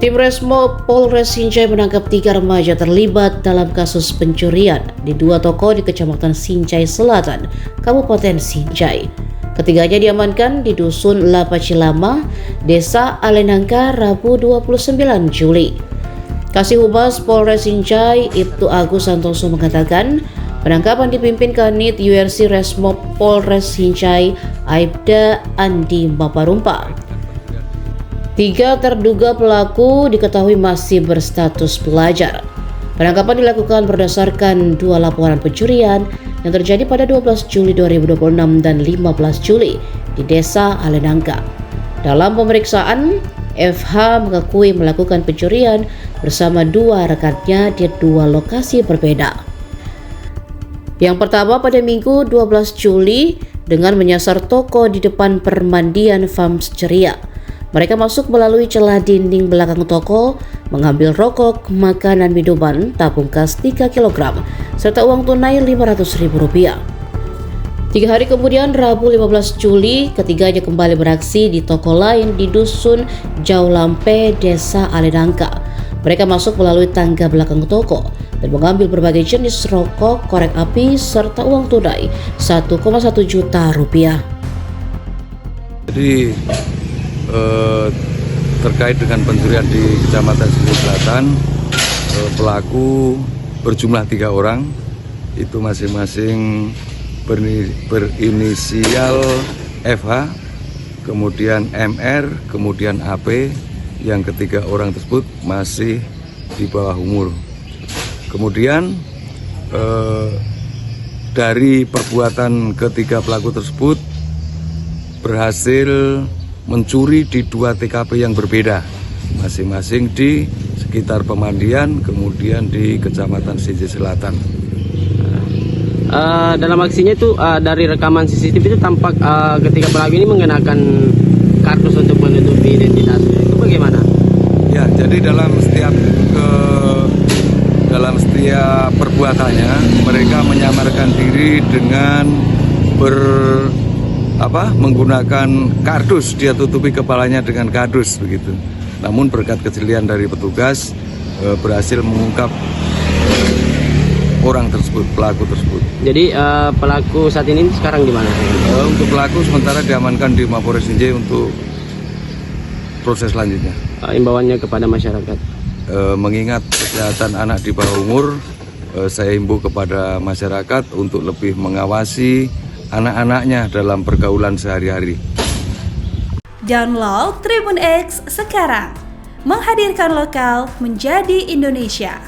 Tim Resmo Polres Sinjai menangkap 3 remaja terlibat dalam kasus pencurian di 2 toko di Kecamatan Sinjai Selatan, Kabupaten Sinjai. Ketiganya diamankan di Dusun Lapacilama, Desa Alenangka, Rabu 29 Juli. Kasih Humas Polres Sinjai, Ibtu Agus Santoso mengatakan, penangkapan dipimpin Kanit URC Resmo Polres Sinjai, Aibda Andi Maparumpa. 3 terduga pelaku diketahui masih berstatus pelajar. Penangkapan dilakukan berdasarkan 2 laporan pencurian yang terjadi pada 12 Juli 2026 dan 15 Juli di Desa Alenangka. Dalam pemeriksaan, FH mengakui melakukan pencurian bersama 2 rekannya di 2 lokasi berbeda. Yang pertama pada Minggu 12 Juli dengan menyasar toko di depan permandian Fams Ceria. Mereka masuk melalui celah dinding belakang toko, mengambil rokok, makanan, minuman, tabung gas 3 kg, serta uang tunai Rp500.000. 3 hari kemudian, Rabu 15 Juli, ketiganya kembali beraksi di toko lain di Dusun Jaulampe, Desa Alenangka. Mereka masuk melalui tangga belakang toko dan mengambil berbagai jenis rokok, korek api, serta uang tunai Rp1,1 juta. Jadi terkait dengan pencurian di Kecamatan Sinjai Selatan, pelaku berjumlah 3 orang, itu masing-masing berinisial FH, kemudian MR, kemudian AP. Yang ketiga orang tersebut masih di bawah umur. Kemudian dari perbuatan ketiga pelaku tersebut berhasil mencuri di 2 TKP yang berbeda, masing-masing di sekitar pemandian, kemudian di Kecamatan Sinjai Selatan. Dalam aksinya itu dari rekaman CCTV itu tampak ketika pelaku ini mengenakan kardus untuk menutupi identitasnya. Itu bagaimana? Ya, jadi dalam setiap perbuatannya mereka menyamarkan diri dengan menggunakan kardus, dia tutupi kepalanya dengan kardus begitu. Namun berkat kejelian dari petugas berhasil mengungkap orang tersebut, pelaku tersebut. Jadi pelaku saat ini sekarang di mana? Untuk pelaku sementara diamankan di Mapolres Sinjai untuk proses selanjutnya. Imbauannya kepada masyarakat. Mengingat kesehatan anak di bawah umur, saya himbau kepada masyarakat untuk lebih mengawasi anak-anaknya dalam pergaulan sehari-hari. Download Tribun X sekarang, menghadirkan lokal menjadi Indonesia.